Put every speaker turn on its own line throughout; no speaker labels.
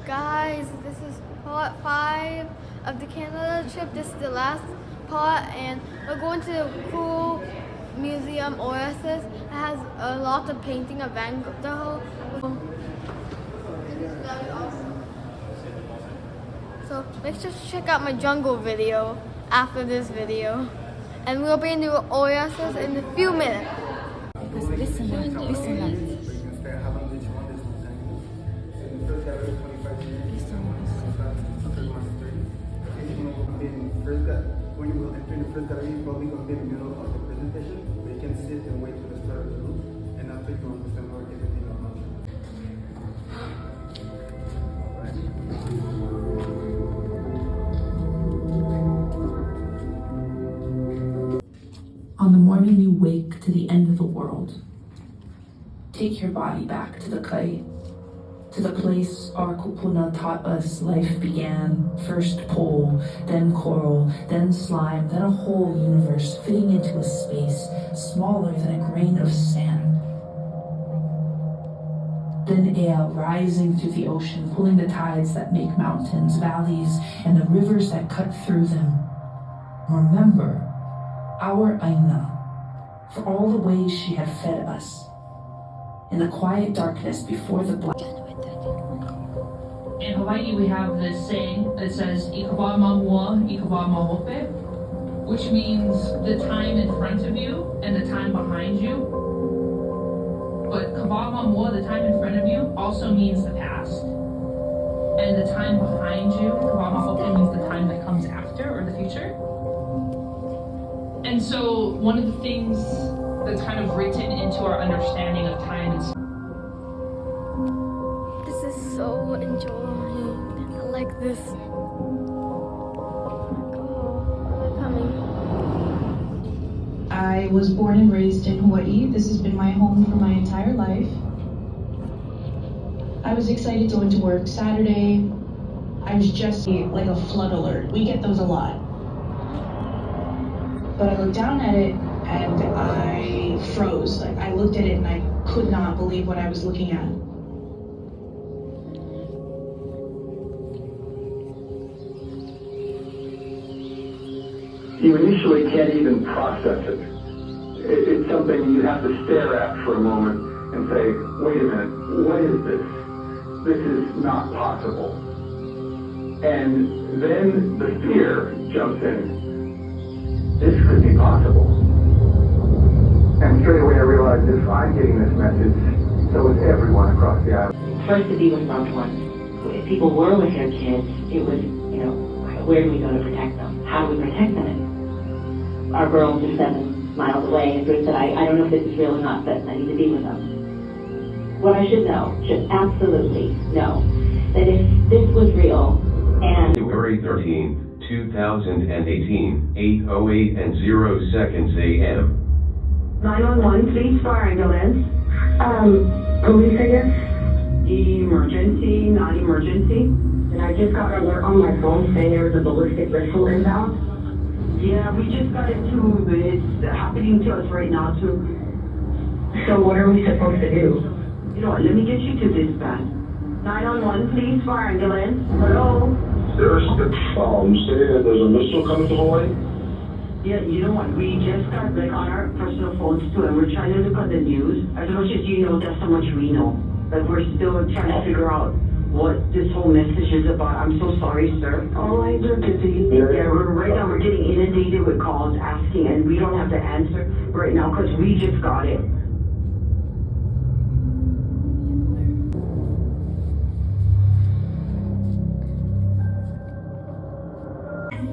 Guys, this is part 5 of the Canada trip. This is the last part, and we're going to the cool museum, Oasis. It has a lot of painting of Van Gogh. This is very awesome. So make sure to check out my jungle video after this video. And we'll be in the Oasis in a few minutes. Listen.
When you will enter the first gallery, you're probably going to be in the middle of the presentation, where you can sit and wait for the start of the room, and after you understand how everything is
on. On the morning you wake to the end of the world, take your body back to the kite, to the place our kupuna taught us life began. First pole, then coral, then slime, then a whole universe fitting into a space smaller than a grain of sand. Then Ea rising through the ocean, pulling the tides that make mountains, valleys, and the rivers that cut through them. Remember our Aina, for all the ways she had fed us. In the quiet darkness before the black.
In Hawaii, we have this saying that says "Ikawa mamua, ikawa mahope," which means the time in front of you and the time behind you. But kawa mamua, the time in front of you, also means the past, and the time behind you, kawa mahope, means the time that comes after or the future. And so, one of the things that's kind of written into our understanding of time is.
This is so enjoying. I like this. Oh my God, they're coming.
I was born and raised in Hawaii. This has been my home for my entire life. I was excited to go into work Saturday. I was just like a flood alert. We get those a lot. But I looked down at it and I froze. Like, I looked at it and I could not believe what I was looking at.
You initially can't even process it. It's something you have to stare at for a moment and say, wait a minute, what is this? This is not possible. And then the fear jumps in. This could be possible. And straight away I realized if I'm getting this message, so is everyone across the island.
First to be with loved ones. If people were with their kids, it was, where do we go to protect them? How do we protect them? Our girls are 7 miles away, and Bruce said, I don't know if this is real or not, but I need to be with them. What I should absolutely know, that if this was real, and...
February 13, 2018, 8:08 and 0 seconds a.m.
911, please, fire ambulance. Police, I guess. Emergency, not emergency. And I just got an alert on my phone saying there was a ballistic missile inbound. Yeah, we just got it too, but it's happening to us right now too. So what are we supposed to do? You know what, let me get you to dispatch. 911, please, fire ambulance. Hello?
There's the saying that there's a missile coming to Hawaii?
Yeah, you know what, we just got on our personal phones too, and we're trying to look on the news. As much as you know, that's how much we know. But we're still trying to figure out what this whole message is about. I'm so sorry, sir. All lines are busy. Yeah, right now we're getting inundated with calls asking, and we don't have the answer right now because we just got it.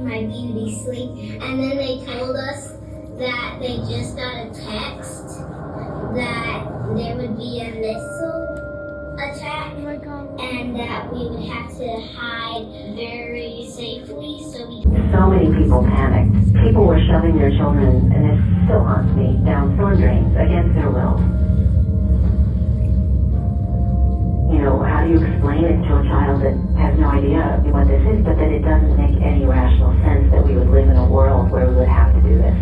My beauty sleep, and then they told us that they just got a text that there would be a missile attack, and that we would have to hide very safely.
So many people panicked. People were shoving their children, and it still haunts me, down storm drains against their will. How do you explain it to a child that has no idea what this is, but that it doesn't make any rational sense that we would live in a world where we would have to do this?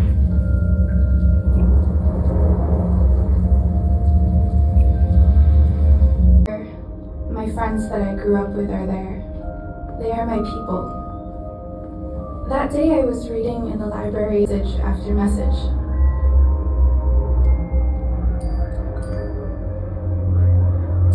My friend
friends that I grew up with are there. They are my people. That day I was reading in the library message after message.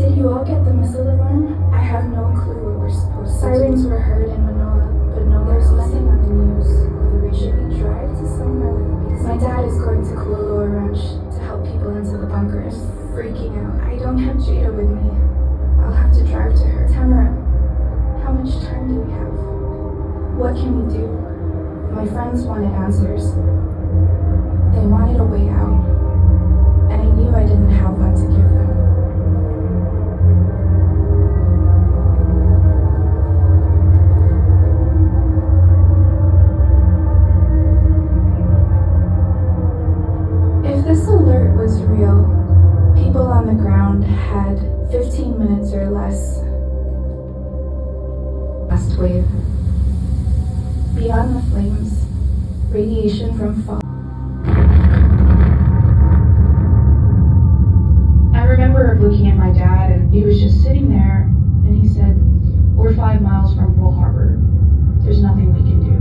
Did you all get the missile alarm? I have no clue where we're supposed to. Sirens were heard in Manoa, but no, there's nothing on the news. Should we drive to somewhere with a base? My dad is going to Kulaloa Ranch to help people into the bunker. I'm freaking out. I don't have Jada with me. I'll have to drive to her. Tamara, how much time do we have? What can we do? My friends wanted answers. They wanted a way out. And I knew I didn't have one to give them. If this alert was real, people on the ground had 15 minutes or less. Last wave. Beyond the flames, radiation from fall.
I remember looking at my dad, and he was just sitting there, and he said, "We're 5 miles from Pearl Harbor. There's nothing we can do."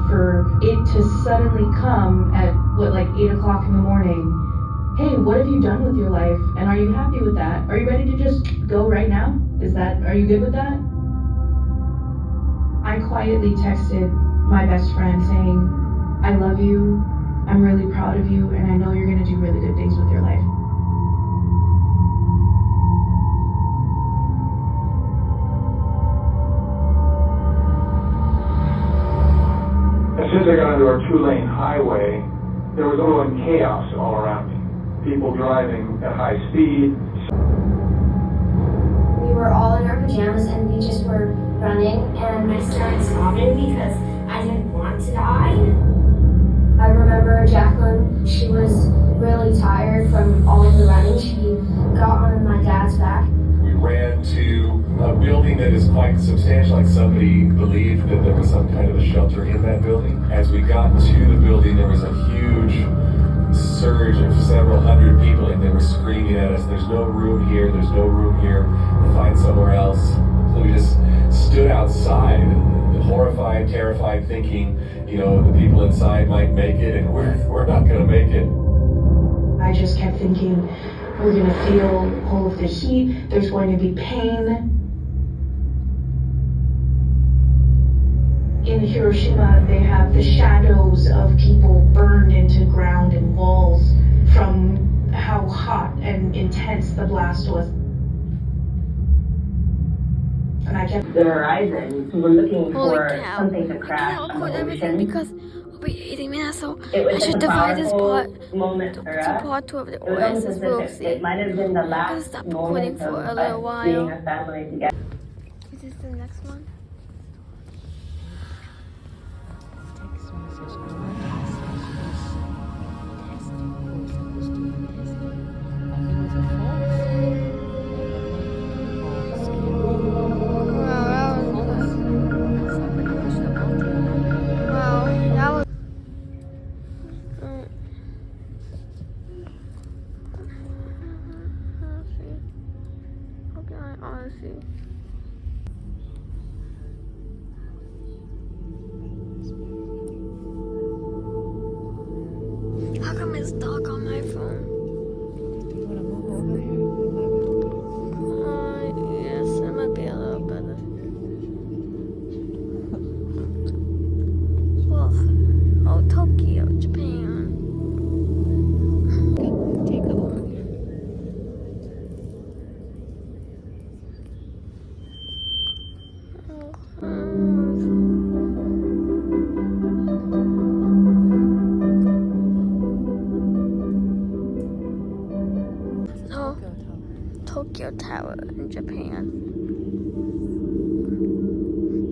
For it to suddenly come at, like 8 o'clock in the morning, "Hey, what have you done with your life? And are you happy with that? Are you ready to just go right now? Are you good with that?" I quietly texted my best friend saying, "I love you, I'm really proud of you, and I know you're gonna do really good things with your life."
As soon as I got onto our 2-lane highway, there was overall chaos all around me. People driving at high speed.
We were all in our pajamas and we just were running, and I started sobbing because I didn't want to die. I remember Jacqueline, she was really tired from all of the running. She got on my dad's back.
We ran to a building that is quite substantial, like somebody believed that there was some kind of a shelter in that building. As we got to the building, there was a huge surge of several hundred people, and they were screaming at us, "There's no room here, there's no room here, find somewhere else." So we just stood outside, horrified, terrified, thinking, the people inside might make it, and we're not gonna make it.
I just kept thinking, we're gonna feel all of the heat, there's going to be pain. In Hiroshima, they have the shadows of people burned into ground and walls from how hot and intense the blast was. And I kept
The horizon, we were looking
Holy
for
cow.
something to
I
crash
cannot
on
record
the
everything
ocean.
because it'll be 80 minutes, so
It was
I
such
should
a
divide this
powerful
part
moment
to
for us.
part 2 of the
It was almost
Oasis.
as
We'll
if
see.
it might have been the
I'm gonna
last
stop recording
moment
for
of
a little
us being
while.
a family together.
Is this the next one? How come it's dark on my phone? Yes, it might be a little better. Well, oh, Tokyo, Japan. Take a look. Tokyo Tower in Japan.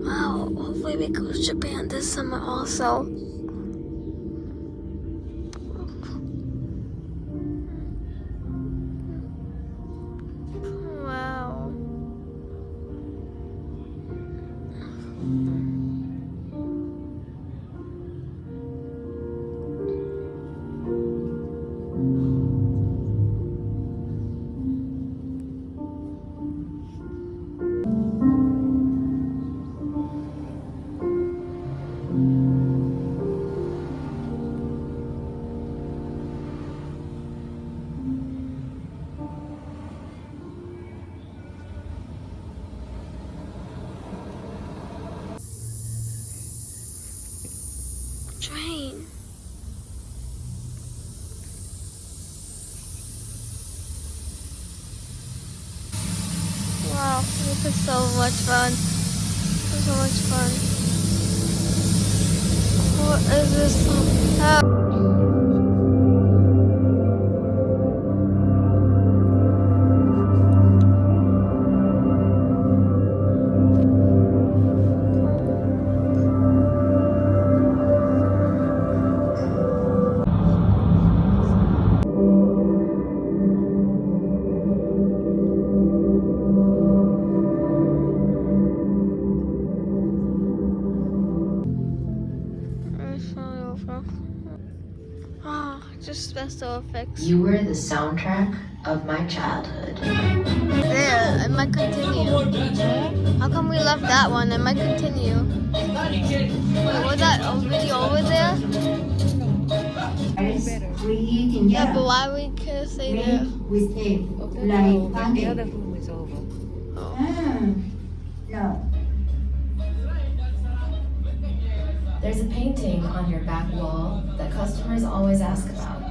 Wow, hopefully we go to Japan this summer also. Wow. This is so much fun. This is so much fun. What is this? Just special effects.
You were the soundtrack of my childhood.
There, it might continue. How come we left that one? It might continue. Wait, was that video over there? Yeah, but why we can't say that?
With tape, like pancake. The other room is over. No.
There's a painting on your back wall that customers always ask about.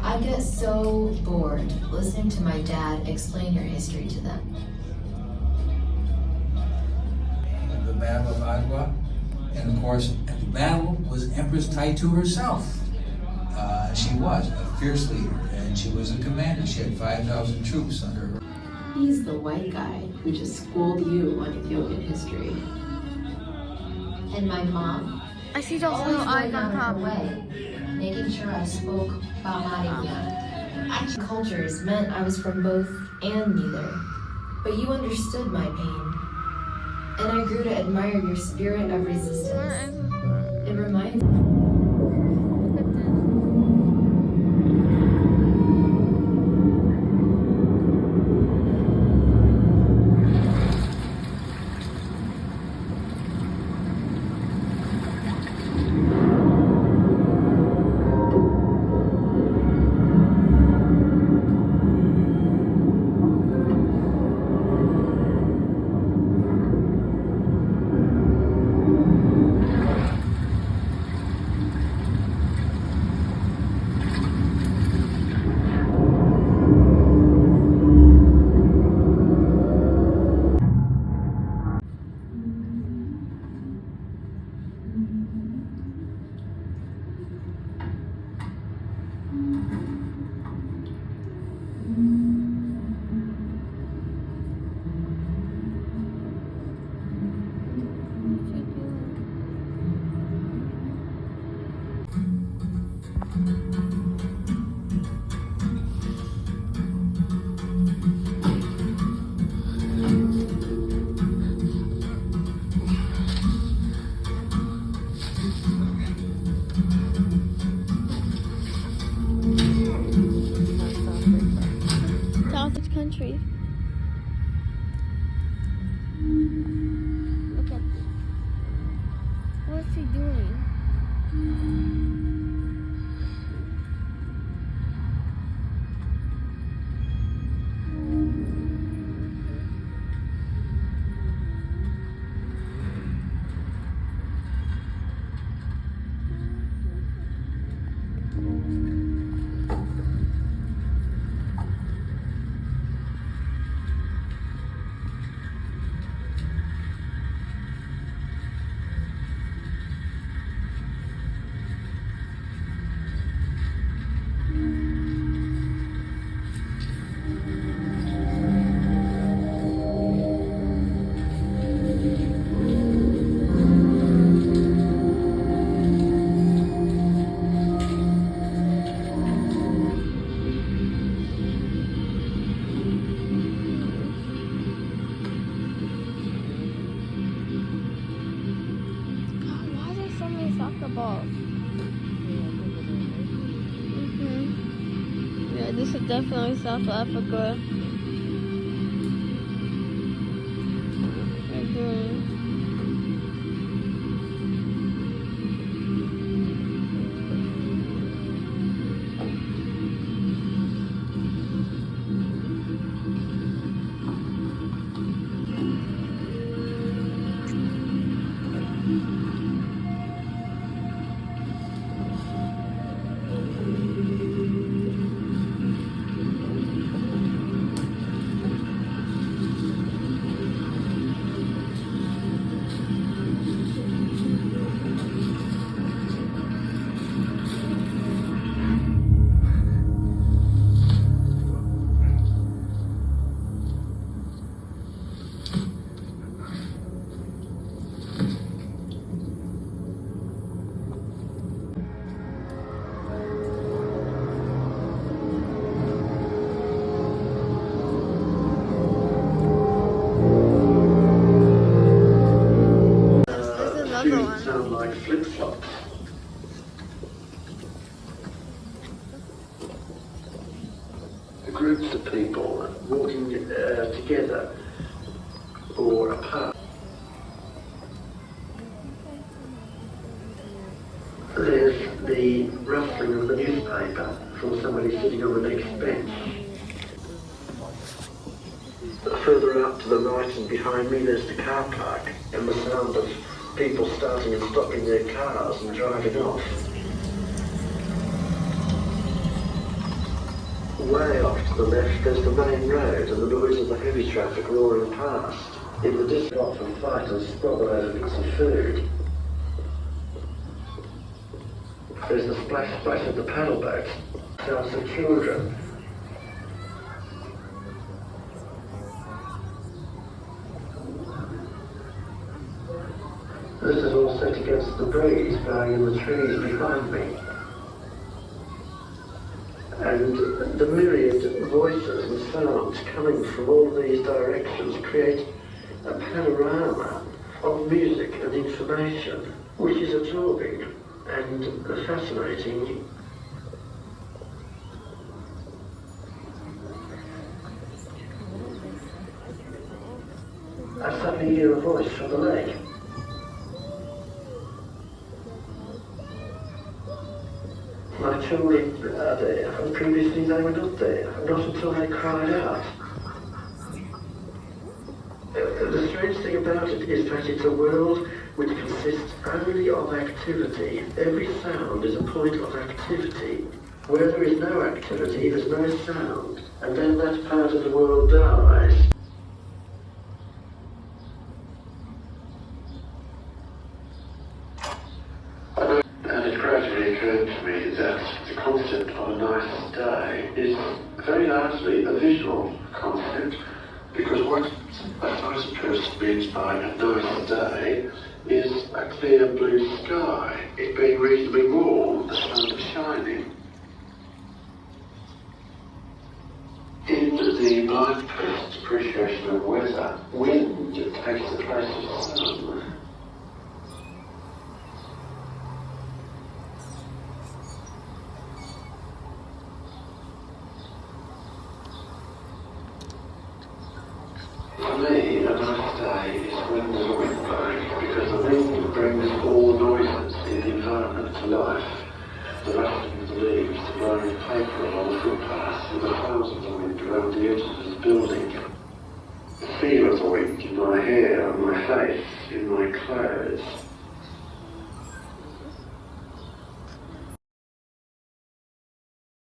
I get so bored listening to my dad explain your history to them.
The Battle of Agua, and of course, at the battle was Empress Taitu herself. She was a fierce leader, and she was a commander. She had 5,000 troops under her.
He's the white guy who just schooled you on Ethiopian history. And my mom,
I see those
always
little eyes
going
on
out of
top.
her way, making sure I spoke Bamarinya. Actually, cultures meant I was from both and neither. But you understood my pain. And I grew to admire your spirit of resistance. It reminds me.
Country. Look at what's he doing? Yeah, this is definitely South Africa.
groups of people walking together or apart. There's the rustling of the newspaper from somebody sitting on the next bench. Further out to the right and behind me there's the car park and the sound of people starting and stopping their cars and driving off. Way off to the left there's the main road and the noise of the heavy traffic roaring past. In the distance off and fight and stop a load of bits of food. There's the splash splash of the paddle boat, sounds of children. This is all set against the breeze blowing in the trees behind me. And the myriad voices and sounds coming from all these directions create a panorama of music and information, which is absorbing and fascinating. I suddenly hear a voice from the lake. My children are there, and previously they were not there, not until they cried out. The strange thing about it is that it's a world which consists only of activity. Every sound is a point of activity. Where there is no activity, there's no sound, and then that part of the world dies. And it gradually occurred to me that the concept of a nice day is very largely a visual concept, because what a nice person means by a nice day is a clear blue sky, it being reasonably warm, the sun shining. In the blind person's appreciation of weather, wind takes the place of sun. For me, a nice day is when there's a wind blowing, because the wind brings all the noises in the environment to life. The rustling of the leaves, the blowing of paper along the footpath, and the sounds of the wind around the edges of the building. The feel of the wind in my hair, on my face, in my clothes.